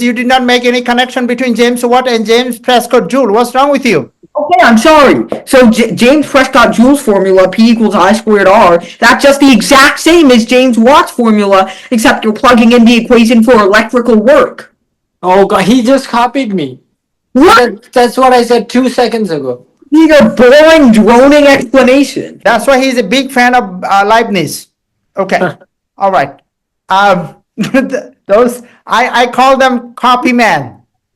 You did not make any connection between James Watt and James Prescott Joule. What's wrong with you? Okay, I'm sorry. So James Prescott Joule's formula, P equals I squared R, that's just the exact same as James Watt's formula, except you're plugging in the equation for electrical work. Oh God, he just copied me. What? That's what I said 2 seconds ago. Need a boring, droning explanation. That's why he's a big fan of Leibniz. Okay. All right. Those I call them copy man.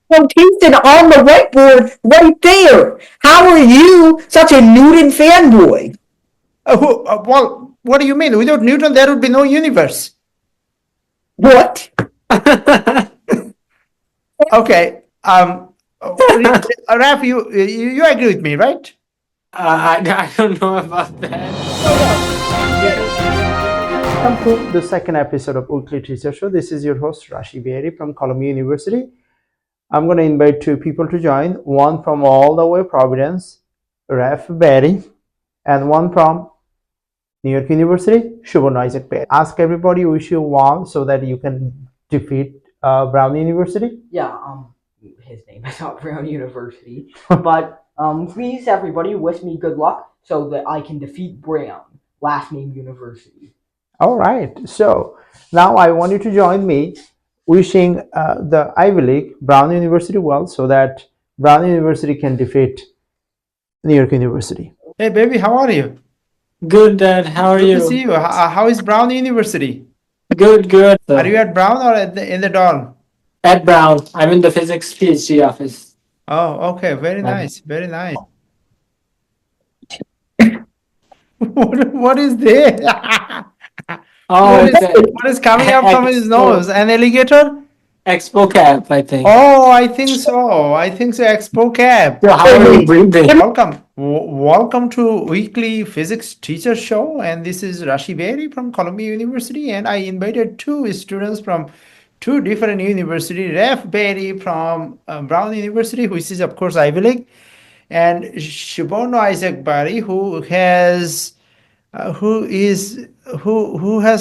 Notation on the whiteboard right there. How are you such a Newton fanboy? Well, what do you mean? Without Newton, there would be no universe. What? Okay. Raf, you agree with me, right? I don't know about that. Welcome to the second episode of Weekly Teacher Show. This is your host Rashi Bari from Columbia University. I'm going to invite two people to join. One from all the way Providence, Raf Bari, and one from New York University, Suborno Isaac Bari. Ask everybody wish you well so that you can defeat Brown University. Yeah, his name is not Brown University, but please everybody wish me good luck so that I can defeat Brown, last name University. All right. So now I want you to join me wishing the Ivy League, Brown University, well, so that Brown University can defeat New York University. Hey, baby, how are you? Good, Dad. How are you? Good to see you. How is Brown University? Good. Are you at Brown or in the dorm? At Brown. I'm in the physics PhD office. Oh, okay. Very nice. Very nice. What is this? Oh, What is coming up from his nose? An alligator? Expo cap, I think. Oh, I think so. Expo cap. So how are you breathing? Welcome to Weekly Physics Teacher Show. And this is Rashi Bari from Columbia University. And I invited two students from two different universities. Raf Bari from Brown University, which is, of course, Ivy League. And Suborno Isaac Bari, who has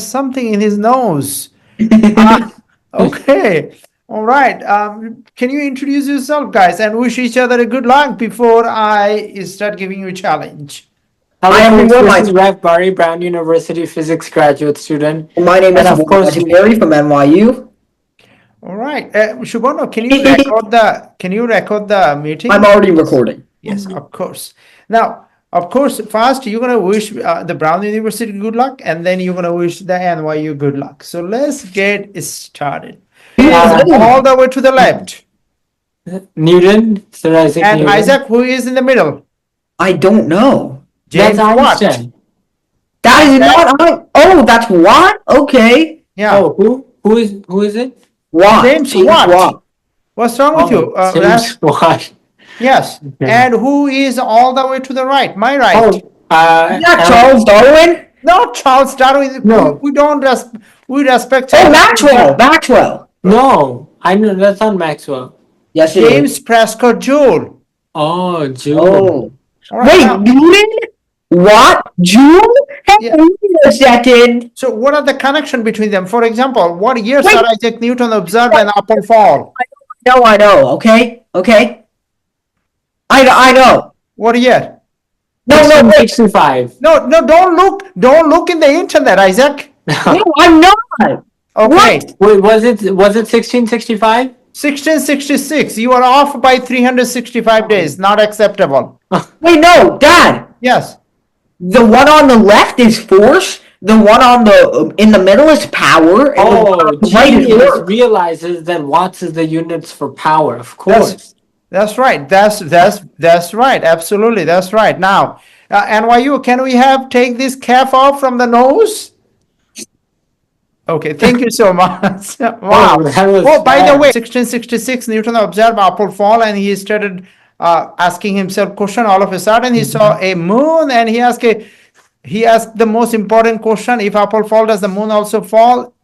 something in his nose. Okay. All right. Can you introduce yourself, guys, and wish each other a good luck before I start giving you a challenge? Hello, everyone. This is Raf Bari, Brown University physics graduate student. My name is Bari from NYU. All right. Suborno, can you record the meeting? I'm already recording. Yes, of course. Now, of course, first you're going to wish the Brown University good luck, and then you're going to wish the NYU good luck. So let's get started. All the way to the left. Newton. Sir Isaac And Newton. Isaac, who is in the middle? I don't know. James That's Watt. Einstein. That is not I. Oh, that's Watt? Okay. Yeah. Oh, who is it? Watt. James Watt. What's wrong with you? James Watt. Yes. Okay. And who is all the way to the right? My right. Oh, Is that Charles Darwin? Not Charles Darwin. No. We don't we respect. Oh, Maxwell. No, I know that's not Maxwell. Yes, it is. James Prescott Joule. Oh, Joule. Oh. All right, Wait, now- Newton? Watt? Joule? Hey, Yeah. wait a second. So what are the connection between them? For example, what year Wait. Sir Isaac Newton observed an apple fall? No, I know. Okay. I know. What year? No, wait. 65. No, don't look in the internet, Isaac. No, I'm not. Okay. Wait, was it 1665? 1666. You are off by 365 days. Not acceptable. Wait, no, Dad. Yes. The one on the left is force. The one on the in the middle is power. And the one Oh, on the right is genius work. realizes that watts is the units for power. Of course. That's right. That's right. Absolutely. That's right. Now, NYU, can we take this cap off from the nose? Okay, thank you so much. Wow. Oh, that was By the fast. way, 1666, Newton observed apple fall, and he started asking himself question. All of a sudden, he saw a moon, and he asked the most important question: if apple fall, does the moon also fall?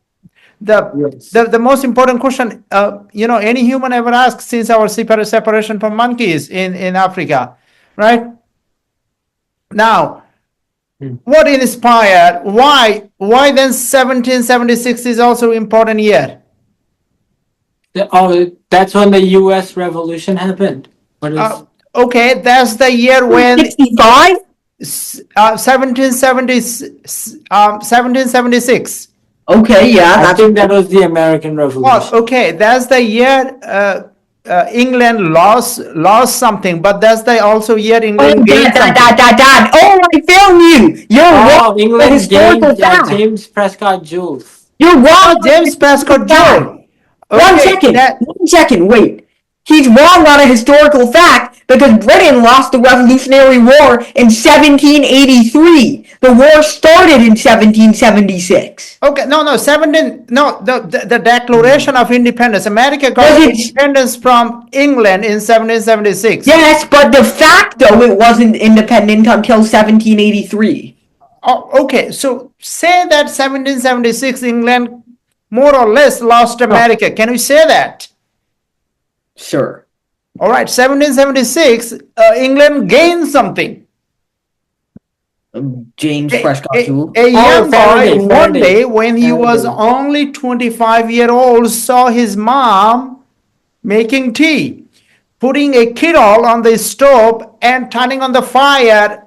Yes. The most important question, any human ever asked since our separation from monkeys in Africa, right? Now, what inspired? Why then 1776 is also important year? That's when the U.S. Revolution happened. What is? Okay, that's the year when 65? 1770, 1776. Okay, yeah, I that's think that was the American Oh, Revolution. okay, that's the year England lost something, but that's the also year Oh, England gained something. Dad. Oh, I found you. You're wrong Oh, on the England historical gained fact. James Prescott Joule. You're wrong Oh, on the James historical Prescott fact. Joule. Okay, that 1 second, wait. He's wrong on a historical fact because Britain lost the Revolutionary War in 1783. The war started in 1776. okay. No, 17. No, the Declaration of Independence. America got Was it? independence from England in 1776. Yes, but de facto it wasn't independent until 1783. Oh, okay, so say that 1776 England more or less lost America. Can we say that? Sure. All right, 1776, England gained something. James A, Prescott a, Joule. a young boy Faraday, one Faraday. day when he was Faraday. only 25-year-old saw his mom making tea, putting a kettle on the stove and turning on the fire.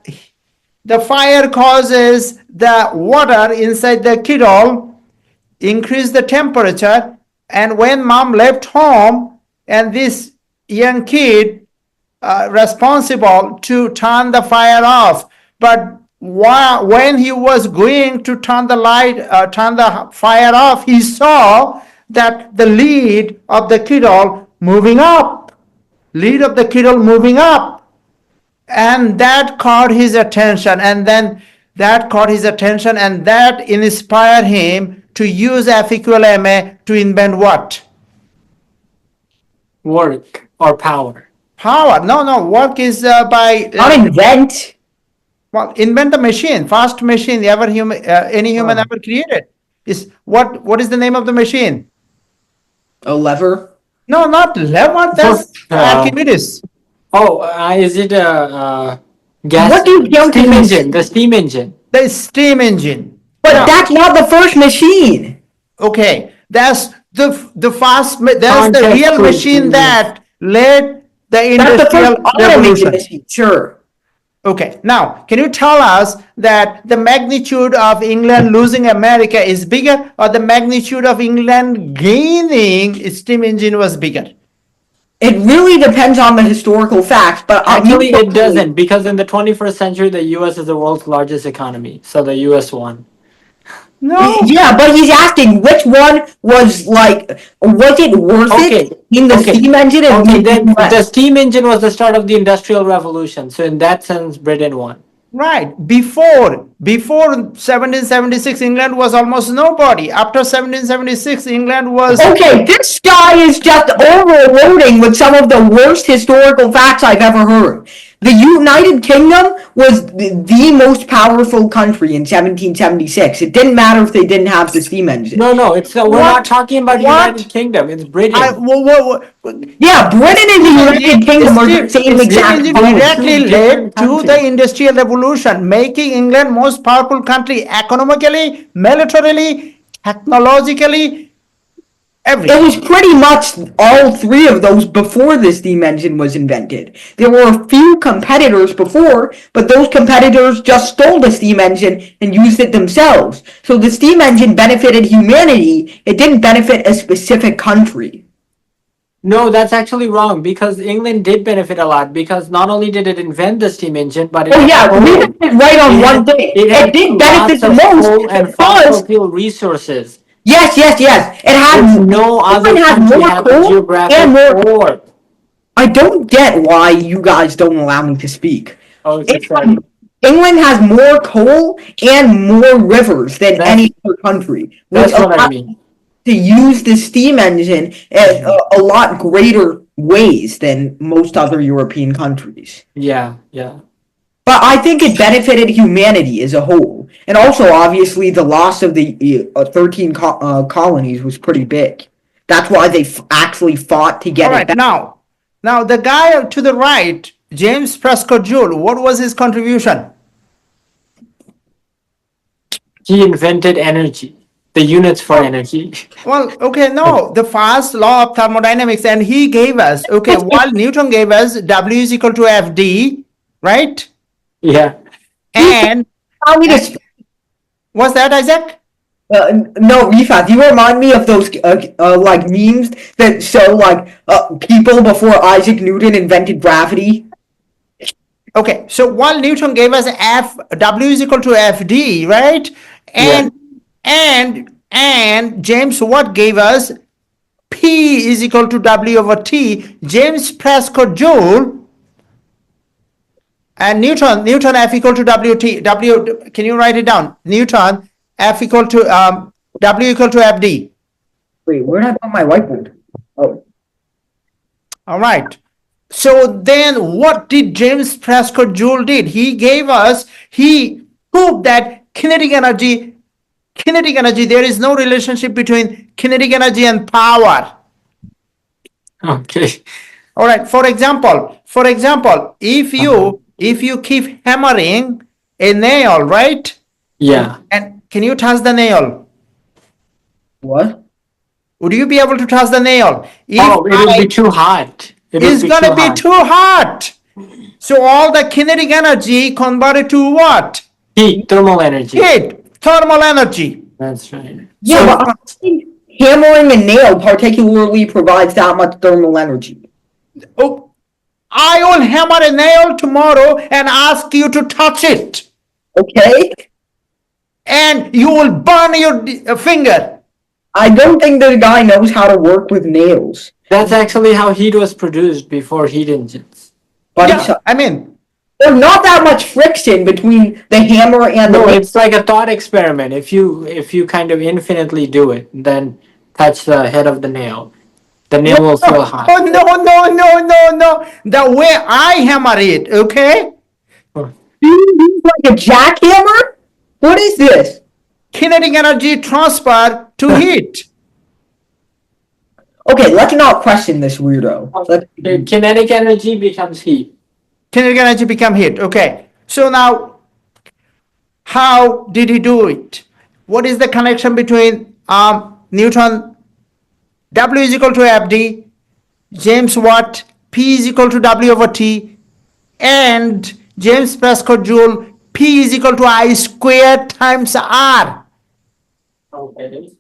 The fire causes the water inside the kettle increase the temperature, and when mom left home and this young kid responsible to turn the fire off, but when he was going to turn the fire off, he saw that the lid of the kettle moving up, and that caught his attention, and that inspired him to use F equal ma to invent what? Work or power. Power. No, work is by Not invent. well, invent the machine, fast machine any human ever created. Is what is the name of the machine? A lever. No, not lever. That's Archimedes. Is it a gas? What do you count steam as- engine? The steam engine. The steam engine. But Now, that's not the first machine. okay, that's the fast. That's the Context real clues, machine please. that led the That's the industrial first automated revolution. machine. Sure. Okay, now can you tell us that the magnitude of England losing America is bigger, or the magnitude of England gaining steam engine was bigger? It really depends on the historical facts, but Actually, it doesn't, because in the 21st century, the U.S. is the world's largest economy, so the U.S. won. No. Yeah, but he's asking which one was it worth Okay, it in the okay. steam engine and Okay, the then US? the steam engine was the start of the Industrial Revolution, so in that sense, Britain won. Right. Before 1776, England was almost nobody. After 1776, England was. Okay, this guy is just overloading with some of the worst historical facts I've ever heard. The United Kingdom was the most powerful country in 1776. It didn't matter if they didn't have the steam engine. No, it's we're What? not talking about What? United Kingdom. It's Britain. Yeah, Britain and the United Kingdom are the same Steam exact engine country. directly Two led different to the countries. industrial revolution, making England most powerful country economically, militarily, technologically, It everything. was pretty much all three of those before the steam engine was invented. There were a few competitors before, but those competitors just stole the steam engine and used it themselves. So the steam engine benefited humanity, it didn't benefit a specific country. No, that's actually wrong, because England did benefit a lot, because not only did it invent the steam engine, but it Oh yeah, had we coal. got it right on It one had- thing. It had It did benefit lots the of most coal and because fossil fuel resources. yes. It had Which no other England had country more had the coal and geographic more. or. I don't get why you guys don't allow me to speak. Oh, okay, sorry. England has more coal and more rivers than That's- any other country, That's which what I allows mean. to use the steam engine at a lot greater ways than most other European countries. Yeah. But I think it benefited humanity as a whole. And also, obviously, the loss of the 13 colonies was pretty big. That's why they actually fought to get All it right, back. now the guy to the right, James Prescott Joule, what was his contribution? He invented energy. the units for energy. Well, okay, no, the first law of thermodynamics, and he gave us, okay, while Newton gave us W is equal to FD, right? Yeah. And Allow me to what's that, Isaac? no, Rifat, you remind me of those like memes that show like people before Isaac Newton invented gravity. Okay, so while Newton gave us W is equal to FD, right? And and James Watt gave us P is equal to W over T. James Prescott Joule and Newton F equal to WT. W, can you write it down? Newton F equal to W equal to FD. Wait, where did I put my whiteboard? Oh, All right. So then what did James Prescott Joule did? He proved that kinetic energy, there is no relationship between kinetic energy and power. Okay. All right. For example, if you keep hammering a nail, right? Yeah. And can you touch the nail? what? Would you be able to touch the nail? If Oh, it will be too hot. it's gonna be too hot. So all the kinetic energy converted to what? heat, thermal energy. Heat, thermal energy. That's right. Yeah, So- but I think hammering a nail particularly provides that much thermal energy. Oh, I will hammer a nail tomorrow and ask you to touch it, Okay? and you will burn your finger. I don't think the guy knows how to work with nails. That's actually how heat was produced before heat engines. But Yeah, I mean, there's not that much friction between the hammer and the No, nail. it's like a thought experiment. If you kind of infinitely do it, then touch the head of the nail will feel hot. oh no. The way I hammer it, okay? Do you use like a jackhammer? What is this? Kinetic energy transfer to heat. Okay, let's not question this weirdo. The kinetic energy becomes heat. Kinetic energy become heat. Okay. So now, how did he do it? What is the connection between Newton W is equal to FD, James Watt P is equal to W over T, and James Prescott Joule P is equal to I squared times R. Okay.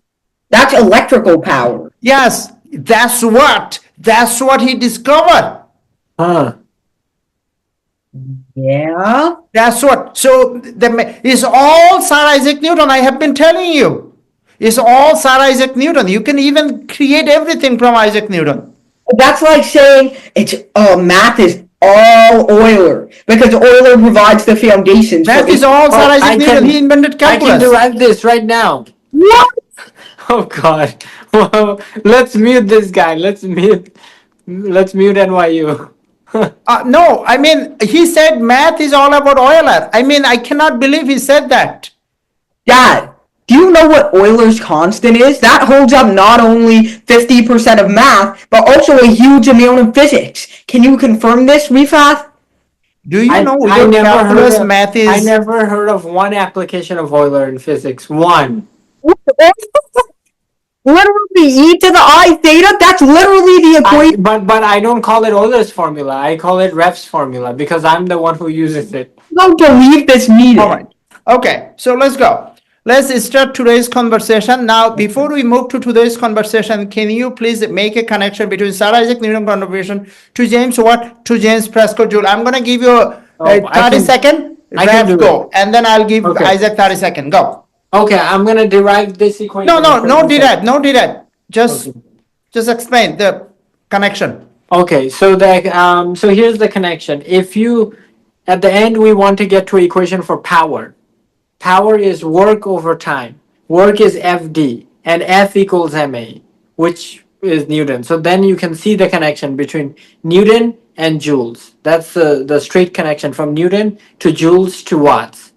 That's electrical power. Yes, that's what he discovered. Huh. Yeah. That's what. So it's all Sir Isaac Newton. I have been telling you, it's all Sir Isaac Newton. You can even create everything from Isaac Newton. That's like saying it's math is all Euler because Euler provides the foundations. Math for is all Sir I Isaac Newton. can- He invented I can calculus. derive this right now. What? Oh God. Well, let's mute this guy. Let's mute NYU. No, I mean, he said math is all about Euler. I mean, I cannot believe he said that. Dad, do you know what Euler's constant is? That holds up not only 50% of math, but also a huge amount of physics. Can you confirm this, Rifat? Do you know I your never calculus heard of, math is? I never heard of one application of Euler in physics. One. Literally e to the I theta? That's literally the equation. But I don't call it Euler's formula. I call it Ref's formula because I'm the one who uses it. I don't believe this meeting. All right. Okay, so let's go. Let's start today's conversation. Now, before we move to today's conversation, can you please make a connection between Sir Isaac Newton contribution to James Watt to James Prescott Joule? I'm going to give you a I 30 can- second I can do go, and then I'll give Okay. Isaac 30 second. Go. Okay, I'm gonna derive this equation. No derive, no derive. Just Okay. explain the connection. Okay, so so here's the connection. If you at the end we want to get to an equation for power. Power is work over time. Work is FD and F equals MA, which is Newton. So then you can see the connection between Newton and joules. That's the straight connection from Newton to joules to watts.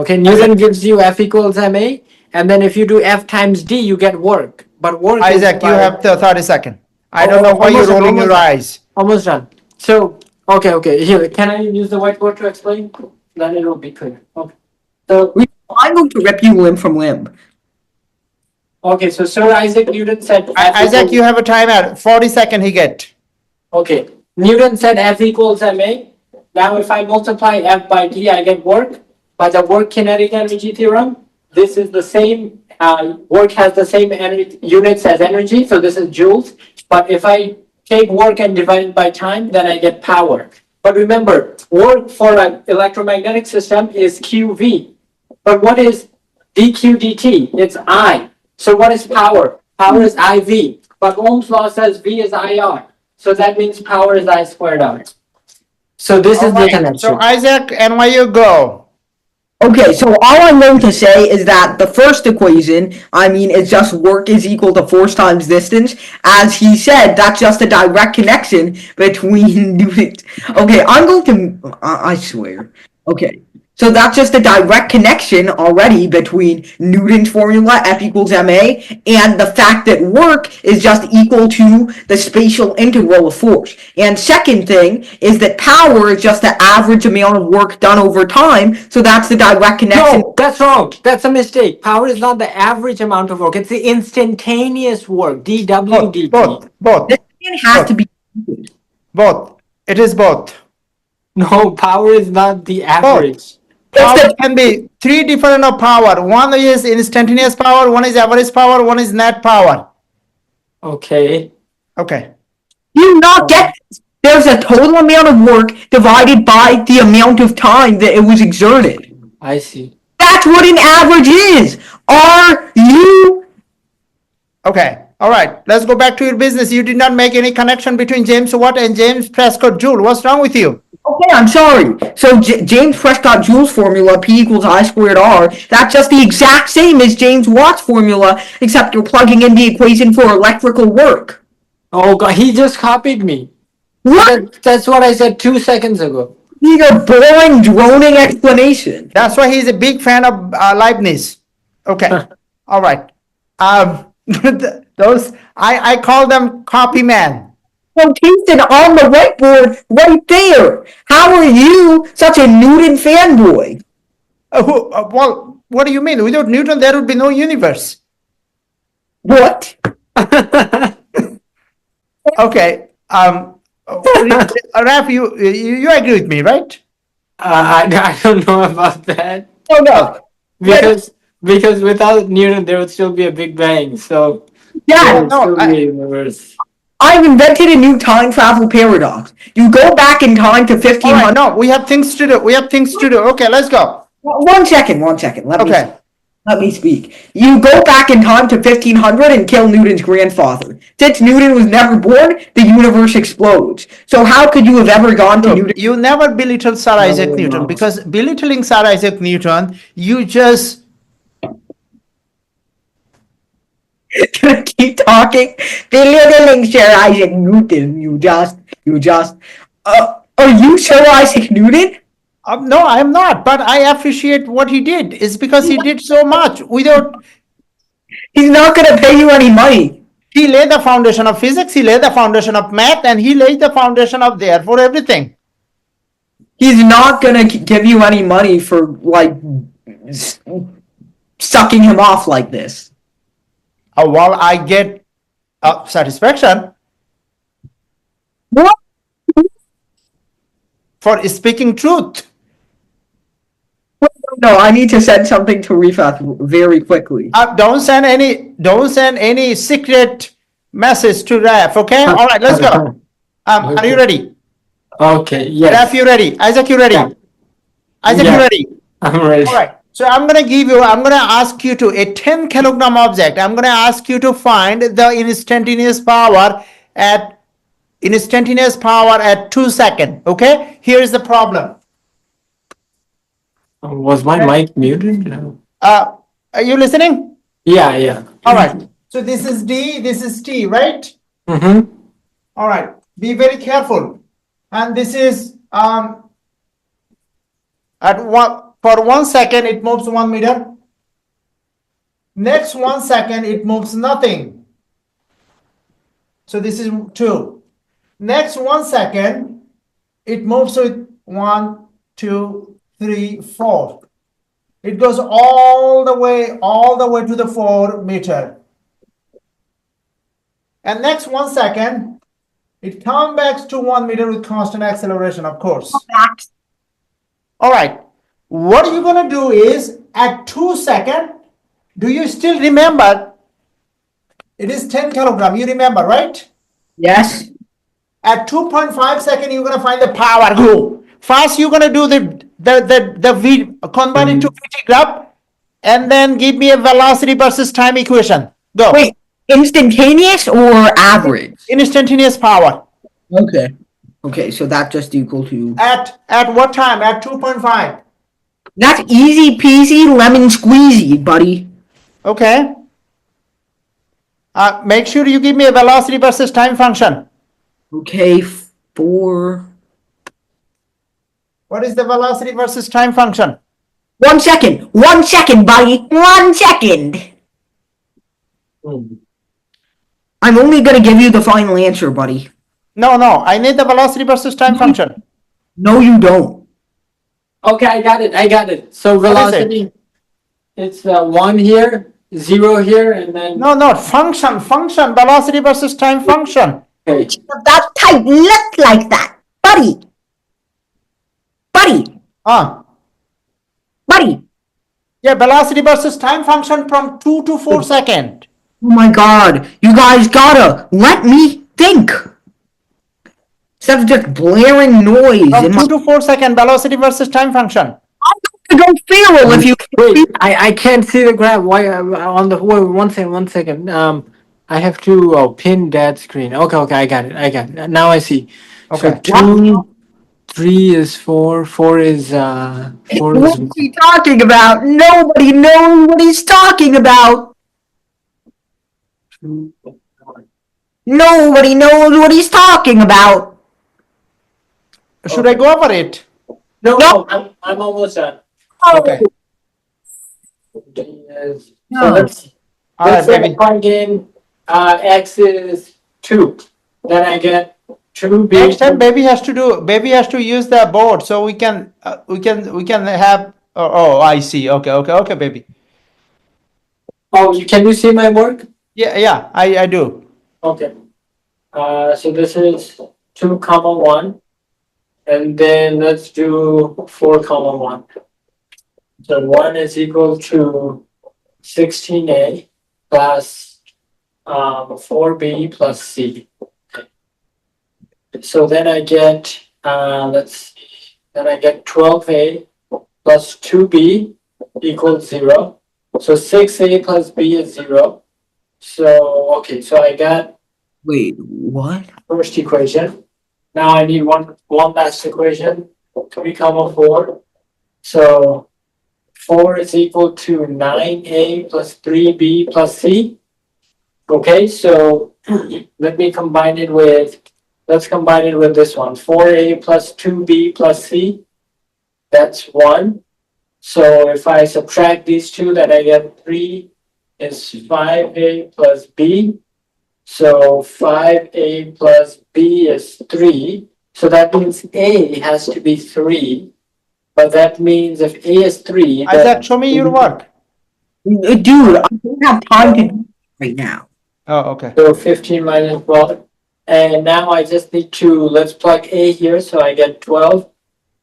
Okay, Newton gives you F equals MA, and then if you do F times D, you get work. But work is Isaac, you by- have the 30 second. I don't know why you're almost- rolling your almost- eyes. Almost done. So, okay. Here, can I use the whiteboard to explain? Then it will be clear. Okay. So, I'm going to rip you limb from limb. Okay, so Sir Isaac Newton said F Isaac, equals, you have a timer. 40 seconds he get. okay, Newton said F equals ma. Now if I multiply F by d, I get work. By the work kinetic energy theorem, this is the same, work has the same units as energy, so this is joules. But if I take work and divide it by time, then I get power. But remember, work for an electromagnetic system is QV. But what is dq dt? It's I. So what is power? Power is IV. But Ohm's law says V is IR. So that means power is I squared R. So this is the So connection. Isaac, NYU go. Okay, so all I'm going to say is that the first equation, I mean, it's just work is equal to force times distance. As he said, that's just a direct connection between Newton. Okay, I'm going to, I swear. Okay, so that's just a direct connection already between Newton's formula, F equals ma, and the fact that work is just equal to the spatial integral of force. And second thing is that power is just the average amount of work done over time, so that's the direct connection. No, that's wrong. That's a mistake. Power is not the average amount of work. It's the instantaneous work. dW dt. Both. It has to be. Both. It is both. No, power is not the average. Power can be three different of power. One is instantaneous power, one is average power, one is net power. Okay. Okay. You not get this. There's a total amount of work divided by the amount of time that it was exerted. I see. That's what an average is. Are you? Okay. All right. Let's go back to your business. You did not make any connection between James Watt and James Prescott Joule. What's wrong with you? Okay, I'm sorry. So James Prescott Joule's formula, P equals I squared R, that's just the exact same as James Watt's formula, except you're plugging in the equation for electrical work. Oh God, he just copied me. What? That's what I said 2 seconds ago. Need a boring, droning explanation. That's why he's a big fan of Leibniz. Okay. All right. Those I call them copy man. Notation on the whiteboard right there. How are you such a Newton fanboy? Well, what do you mean? Without Newton, there would be no universe. What? Okay. Raf, you agree with me, right? I don't know about that. Oh no. Because without Newton, there would still be a Big Bang. So Yeah. there would still be a universe. I've invented a new time travel paradox. You go back in time to All 1500. right, no, we have things to do. Okay, let's go. One second. Let me speak. You go back in time to 1500 and kill Newton's grandfather. Since Newton was never born, the universe explodes. So how could you have ever gone to Newton? You never belittle Sir Isaac Newton, because belittling Sir Isaac Newton, you just Gonna keep talking. Belittling Sir Isaac Newton. You just. Are you Sir Isaac Newton? no, I am not, but I appreciate what he did. It's because he did so much. Without He's not gonna pay you any money. he laid the foundation of physics, he laid the foundation of math, and he laid the foundation of therefore everything. He's not gonna give you any money for like sucking him off like this. While I get satisfaction What? for speaking truth. No, I need to send something to Rifat very quickly. Don't send any secret message to Raf. Okay. All right. Let's go. Are you ready? Okay. Yes. Raf, you ready? Isaac, you ready? Yeah. Isaac, Yeah. you ready? I'm ready. All right. So I'm going to ask you to a 10 kilogram object. I'm going to ask you to find the instantaneous power at 2 seconds. Okay. Here is the problem. Was my mic muted? No. Are you listening? Yeah. All right. So this is D, this is T, right? Mm-hmm. All right. Be very careful. And this is for 1 second it moves 1 meter. Next 1 second it moves nothing. So this is 2. Next 1 second it moves with 1, 2, 3, 4. It goes all the way to the 4 meter. And next 1 second, it comes back to 1 meter with constant acceleration, of course. All right. What you're going to do is at 2 seconds, do you still remember? It is 10 kilogram. You remember, right? Yes. At 2.5 seconds, you're going to find the power. Go. First, you're going to do the V, convert it to VT graph, and then give me a velocity versus time equation. Go. Wait, instantaneous or average? Instantaneous power. Okay. Okay, so that just equal to. At what time? At 2.5. That's easy peasy lemon squeezy, buddy. Okay. Make sure you give me a velocity versus time function. Okay, 4. What is the velocity versus time function? 1 second. 1 second, buddy. 1 second. I'm only gonna give you the final answer, buddy. No, I need the velocity versus time function. No, you don't. Okay, I got it. So What is it? velocity, it's 1 here, 0 here, and then. No, function, velocity versus time function. Okay. That type look like that, buddy. Buddy. Yeah, velocity versus time function from 2 to 4 seconds. Oh my god, you guys gotta let me think. Instead of just blaring noise From in 2 my. to 4 second velocity versus time function. I'm gonna go feral if you. Wait, I can't see the graph. Why on the wait, 1 second. I have to pin that screen. Okay, I got it. Now I see. Okay. So 2, 3 is 4. 4 is 4 What is. is he talking about? Nobody knows what he's talking about. Nobody knows what he's talking about. Should I go over it? No, I'm almost done. Okay. Yes. No. So let's All right, say baby. plug in x is 2. Then I get 2b. Next time, baby has to use the board so we can have. Oh, I see. Okay, baby. Oh, can you see my work? Yeah, I do. Okay. So this is 2 comma 1, and then let's do 4 comma 1. So 1 is equal to 16a plus 4b plus c. So then I get let's see. Then I get 12a plus 2b equals 0. So 6a plus b is 0. So okay, so I got Wait, what? first equation. Now I need one last equation, 3 comma 4. So 4 is equal to 9a plus 3b plus c. Okay, so let's combine it with this one. 4a plus 2b plus c. That's 1. So if I subtract these two, then I get 3 is 5a plus b. So 5a plus b is 3. So that means a has to be 3. But that means if a is 3, Isaac, show me your work. Dude, I don't have time to do it right now. Oh, okay. so 15 minus 12. And now I just need to, let's plug a here. So I get 12.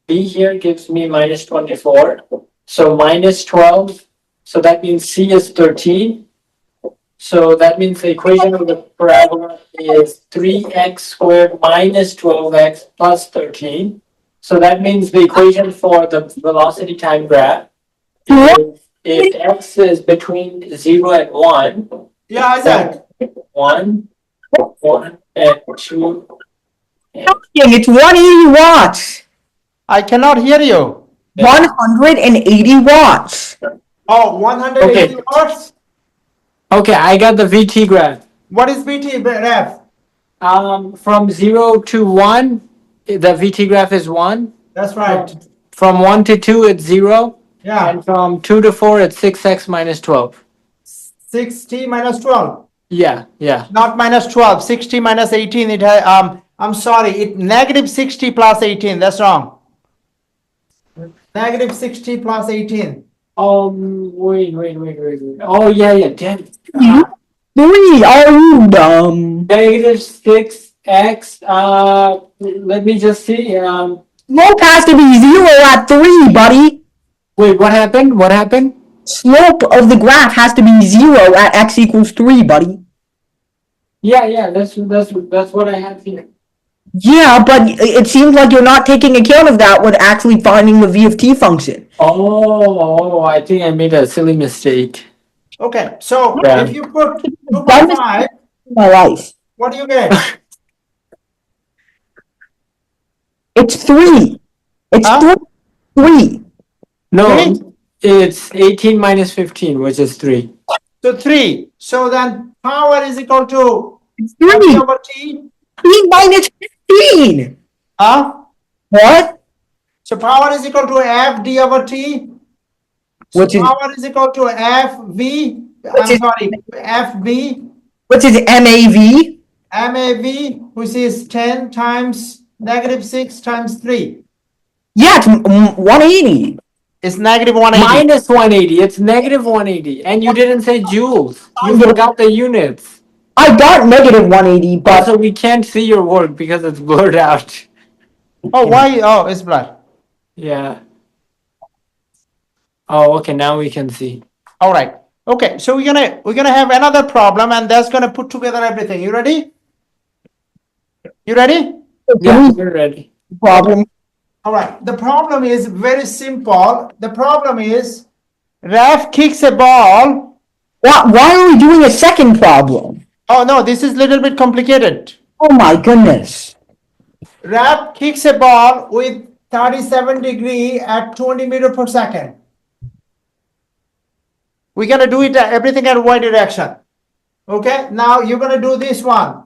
B here gives me minus 24. So minus 12. So that means C is 13. So that means the equation of the parabola is 3x squared minus 12x plus 13. So that means the equation for the velocity time graph is if x is between 0 and 1, Yeah, Isaac. 1, 1, and 2. It's 180 watts. I cannot hear you. 180 watts. Oh, 180 Okay. watts. Okay, I got the VT graph. What is BT ref? From 0 to 1, the VT graph is 1. That's right. From 1 to 2, it's 0. Yeah. And from 2 to 4, it's 6x minus 12. 60 minus 12. Yeah. Not minus 12. 60 minus 18. I'm sorry. It negative 60 plus 18. That's wrong. Negative 60 plus 18. Wait. Oh, yeah. Damn. 3. Are you dumb? Negative 6x. Let me just see. Slope has to be 0 at 3, buddy. Wait, what happened? What happened? Slope of the graph has to be 0 at x equals 3, buddy. Yeah. That's what I have here. Yeah, but it seems like you're not taking account of that when actually finding the v of t function. Oh, I think I made a silly mistake. Okay, so Yeah. if you put Dumbest 2.5, in my life. what do you get? It's 3. It's Huh? 3. No, Three? it's 18 minus 15, which is 3. So 3. So then power is equal to It's f 3. over t. 3 minus 15. Huh? What? So power is equal to f d over t. So Which is power is equal to f v. which I'm is sorry, f b MAV? mav, which is 10 times negative 6 times 3. Yeah, it's 180. It's negative 180. Minus 180. It's negative 180. And you didn't say joules. You forgot the units. I got negative 180, but Also, we can't see your work because it's blurred out. Oh, why? Oh, it's black. Yeah. Oh, okay. Now we can see. All right. Okay, so we're gonna have another problem, and that's gonna put together everything. You ready? You ready? Yeah, we're ready. problem. All right. The problem is very simple. The problem is Raf kicks a ball. Why are we doing a second problem? Oh no, this is a little bit complicated. Oh my goodness. Raf kicks a ball with 37 degree at 20 meter per second. We're gonna do it everything at y direction. Okay. Now you're gonna do this one.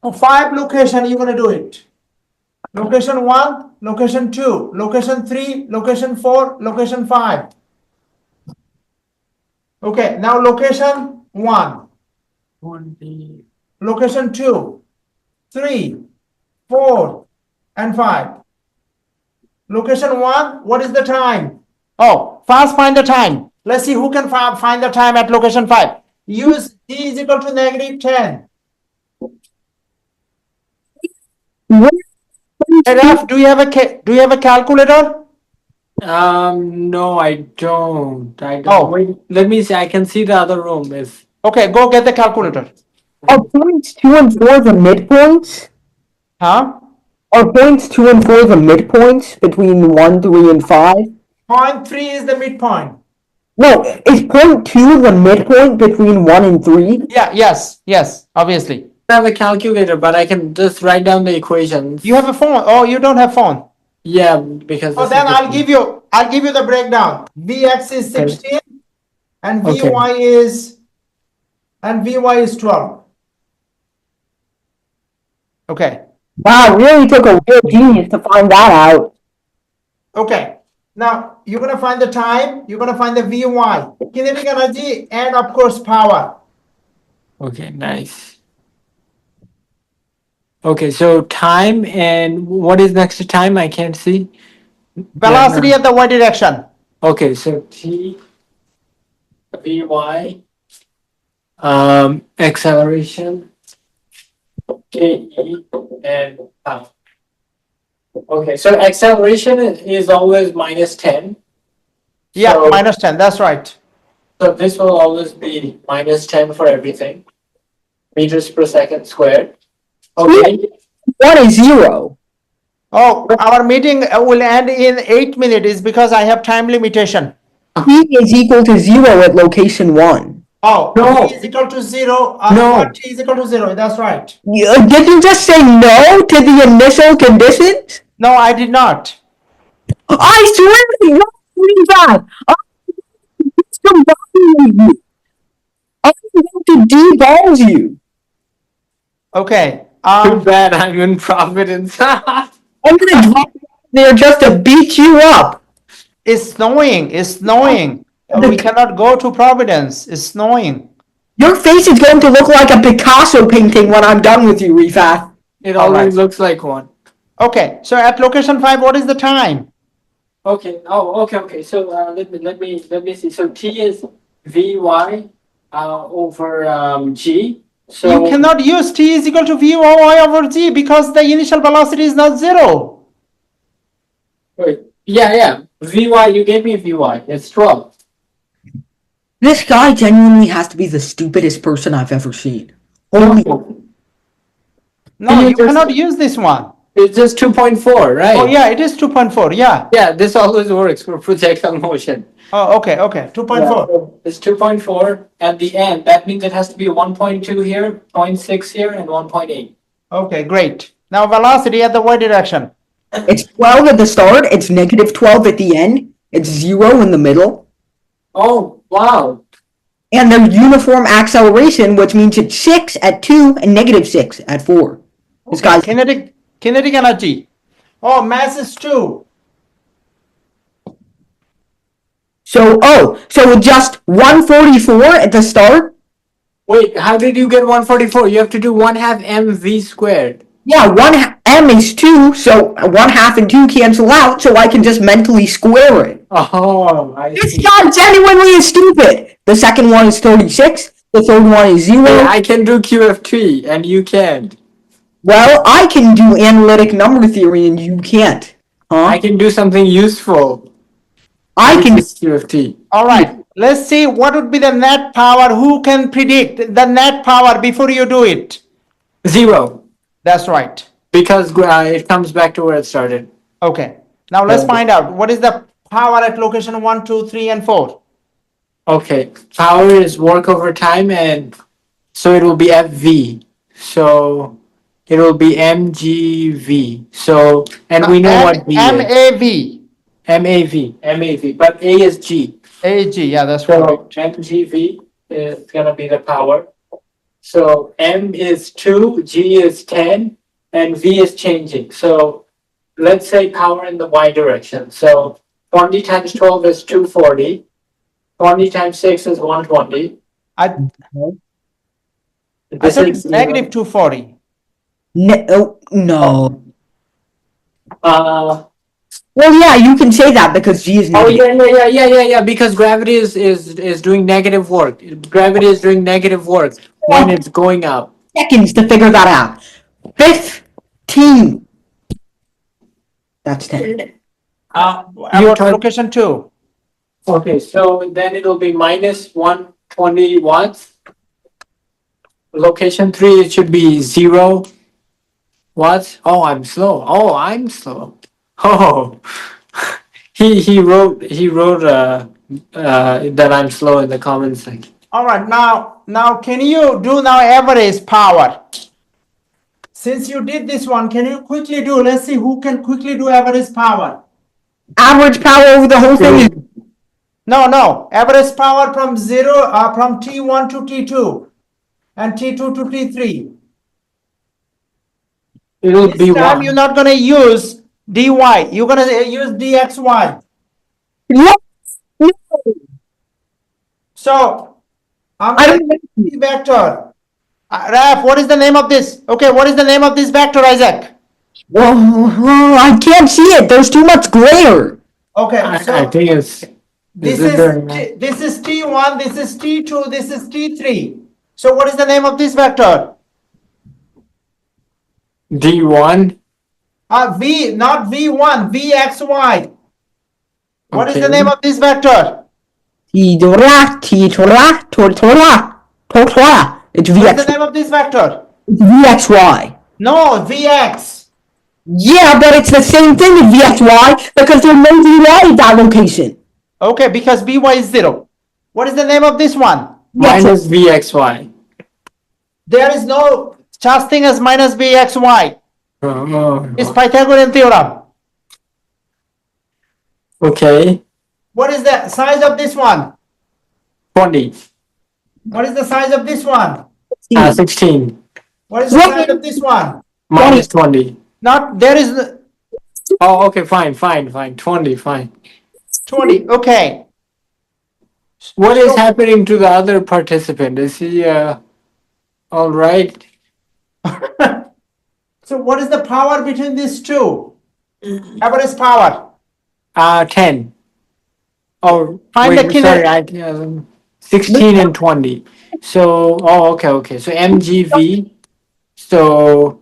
For 5 location, you're gonna do it. Location 1, location 2, location 3, location 4, location 5. Okay, now location 1, location 2, 3, 4, and 5. Location 1, what is the time? Oh, fast find the time. Let's see who can find the time at location 5. Use t is equal to negative 10. Hey, Raf, do you have a calculator? No, I don't. Oh. Wait, let me see. I can see the other room. If Okay, go get the calculator. Are points 2 and 4 the midpoints? Huh? Are points 2 and 4 the midpoints between 1, 3, and 5? Point 3 is the midpoint. No, is point 2 the midpoint between 1 and 3? Yeah, yes, obviously. I have a calculator, but I can just write down the equations. You have a phone. Oh, you don't have phone. Yeah, because. Oh, then I'll give you the breakdown. Vx is 16 and Vy is 12. Okay. Wow, really took a real genius to find that out. Okay. Now you're gonna find the time, you're gonna find the Vy, kinetic energy, and of course power. Okay, nice. Okay, so time and what is next to time? I can't see. Velocity at the y direction. Okay, so t, vy, acceleration, ke, and power. Okay, so acceleration is always minus 10. Yeah, So- minus 10. That's right. So this will always be minus 10 for everything. Meters per second squared. Okay. 1 is 0. Oh, our meeting will end in 8 minutes is because I have time limitation. T is equal to 0 at location 1. Oh, No. t is equal to 0. No. T is equal to 0. That's right. Did you just say no to the initial conditions? No, I did not. I swear to God, please God, I'm going to deballs you. Okay. Too bad I'm in Providence. I'm going to drop you there just to beat you up. It's snowing. It's snowing. We cannot go to Providence. It's snowing. Your face is going to look like a Picasso painting when I'm done with you, Rifat. It All always right. looks like one. Okay. So at location 5, what is the time? Okay. Oh, okay. So let me see. So t is Vy over g. So You cannot use t is equal to Vy over g because the initial velocity is not 0. wait, yeah. Vy, you gave me Vy. It's 12. This guy genuinely has to be the stupidest person I've ever seen. Holy. No, No, you you just- cannot use this one. it's just 2.4, right? Oh, yeah, it is 2.4. Yeah. Yeah, this always works for projectile motion. Oh, okay. 2.4. So it's 2.4 at the end. That means it has to be 1.2 here, 0.6 here, and 1.8. Okay, great. Now velocity at the y direction. It's 12 at the start, it's negative 12 at the end, it's 0 in the middle, Oh, wow. and there's uniform acceleration, which means it's 6 at 2 and negative 6 at 4. This Okay, guy's kinetic energy. Oh, mass is 2. so just 144 at the start? Wait, how did you get 144? You have to do 1 half mv squared. Yeah, m is 2, so 1 half and 2 cancel out, so I can just mentally square it. Oh, I This see. guy genuinely is stupid. The second one is 36, the third one is 0. I can do QFT and you can't. Well, I can do analytic number theory and you can't. Huh? I can do something useful. I which can is QFT. All right. Let's see what would be the net power. Who can predict the net power before you do it? 0. That's right. Because it comes back to where it started. Okay. Now let's Yeah. find out what is the power at location 1, 2, 3, and 4. Okay, power is work over time, and so it will be FV. So it will be MGV. So, and we know what V is. MAV. MAV. But A is G. AG. Yeah, that's So right. MGV is gonna be the power. So M is 2, G is 10, and V is changing. So let's say power in the Y direction. So 20 times 12 is 240. 20 times 6 is 120. I This thought is it's negative 240. no. Uh, Well, yeah, you can say that because G is oh negative. yeah. Because gravity is doing negative work. Gravity is doing negative work when it's going up. Seconds to figure that out. 15. That's 10. About location 2. Okay, so then it'll be minus 120 watts. Location 3, it should be 0 watts. Oh, I'm slow. Oh, he wrote that I'm slow in the comments section. All right. Now can you do now average power? Since you did this one, can you quickly do? Let's see who can quickly do average power. Average power over the whole thing is No. Average power from from T1 to T2 and T2 to T3. It'll This be time one. you're not gonna use dy. You're gonna use dxy. no. So I'm I gonna don't use the vector. Raf, what is the name of this? Okay, what is the name of this vector, Isaac? Well, I can't see it. There's too much glare. Okay, I so think it's this it is there? this is T1, this is T2, this is T3. So what is the name of this vector? D1. V, not V1, Vxy. What is the Okay. name of this vector? T-tora. It's What is the VX. name of this vector? It's VXY. No, Vx. Yeah, but it's the same thing as VXY because there's no VY at that location. Okay, because Vy is 0. What is the name of this one? Minus VXY. There is no such thing as minus Vxy. It's Pythagorean theorem. Okay. What is the size of this one? 20. What is the size of this one? 16. What is the size of this one? Minus 20. Not, there is Oh, okay, fine. 20, fine. 20. Okay. What is happening to the other participant? Is he all right? So what is the power between these two? Average power. 10. Oh, Find wait, the sorry, kinetic. 16 and 20. So, oh, okay. So MGV. So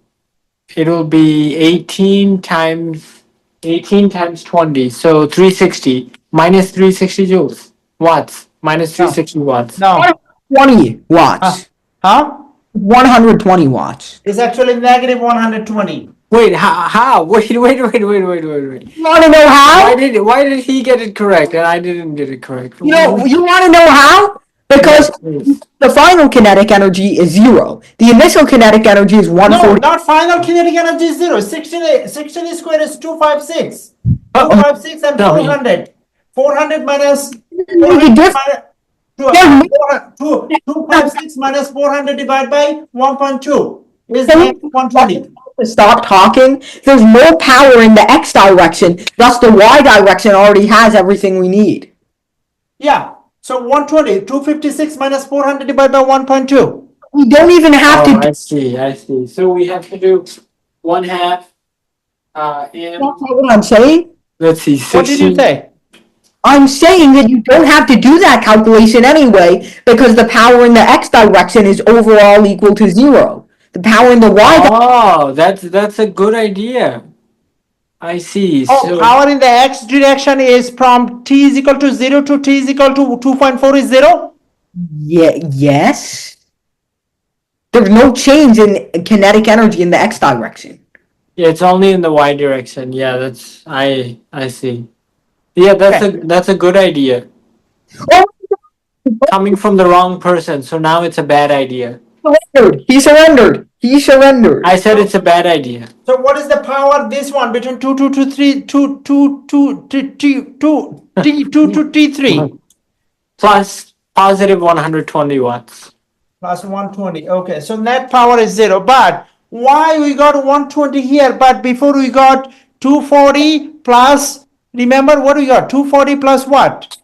it will be 18 times 20. So 360 minus 360 joules. Watts. Minus No. 360 watts. No. 20 watts. Huh? 120 watts. It's actually negative 120. Wait, how? Wait. You want to know Why how? did he get it correct and I didn't get it correct? You want to know how? Because Please. the final kinetic energy is 0. The initial kinetic energy is No, 140. not final kinetic energy is 0. 16 squared is 256. Uh-oh. 256 and No, 400. 400 minus Make a difference. 256 minus 400 divided by 1.2 is Can negative we 120. stop talking? There's no power in the x direction, thus the y direction already has everything we need. Yeah. So 120, 256 minus 400 divided by 1.2. We don't even have Oh, to. I see. So we have to do 1/2 That's m. not what I'm saying. Let's see, What did you 16. say? I'm saying that you don't have to do that calculation anyway because the power in the x direction is overall equal to 0. The power in the y direction. Oh, that's a good idea. I see. Oh, So power in the x direction is from t is equal to 0 to t is equal to 2.4 is 0? Yes. There's no change in kinetic energy in the x direction. yeah, it's only in the y direction. Yeah, that's I see. Yeah, that's a good idea. Oh, Coming from the wrong person, so now it's a bad idea. he surrendered. He surrendered. I said it's a bad idea. So what is the power this one between 2 to 3 2 to T3 Plus positive 120 watts. plus 120. Okay, so net power is 0. But why we got 120 here? But before we got 240 plus, remember what we got? 240 plus what?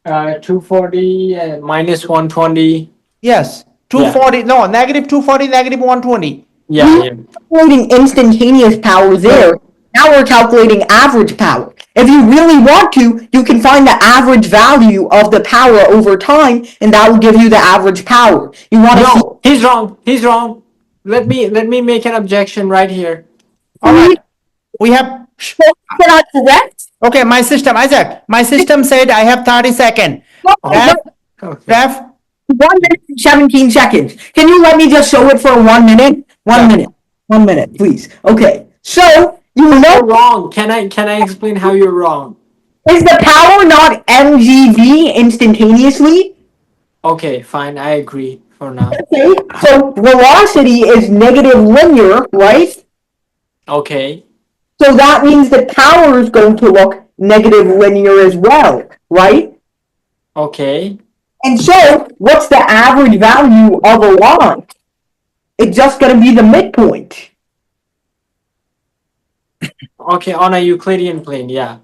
240 and minus 120. Yes, 240. No, negative 240, negative 120. Yeah. Calculating instantaneous power there. Now we're calculating average power. If you really want to, you can find the average value of the power over time, and that will give you the average power. You want to No, he's wrong. He's wrong. Let me make an objection right here. All right, we have. see that correct? Okay, my system, Isaac. My system said I have 30 seconds. Ref, Okay. ref, 1 minute and 17 seconds. Can you let me just show it for 1 minute? 1 minute. 1 minute, please. Okay. So you You're know, wrong. Can I explain how you're wrong? is the power not mgv instantaneously? Okay, fine. I agree for now. Okay. So velocity is negative linear, right? Okay. So that means the power is going to look negative linear as well, right? Okay. And so, what's the average value of a line? It's just going to be the midpoint. Okay, on a Euclidean plane, yeah.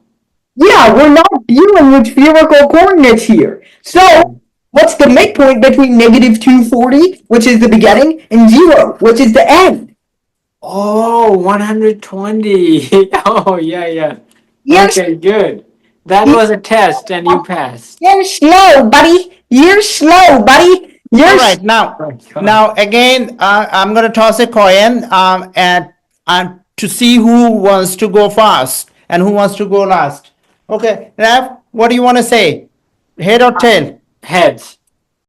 Yeah, we're not dealing with spherical coordinates here. So, what's the midpoint between negative 240, which is the beginning, and 0, which is the end? Oh, 120. Oh, yeah. Yes. Okay, good. That was a test and you passed. You're slow, buddy. You're slow, buddy. You're all right, now again, I'm going to toss a coin and to see who wants to go first and who wants to go last. Okay, Raf, what do you want to say? Head or tail? Heads.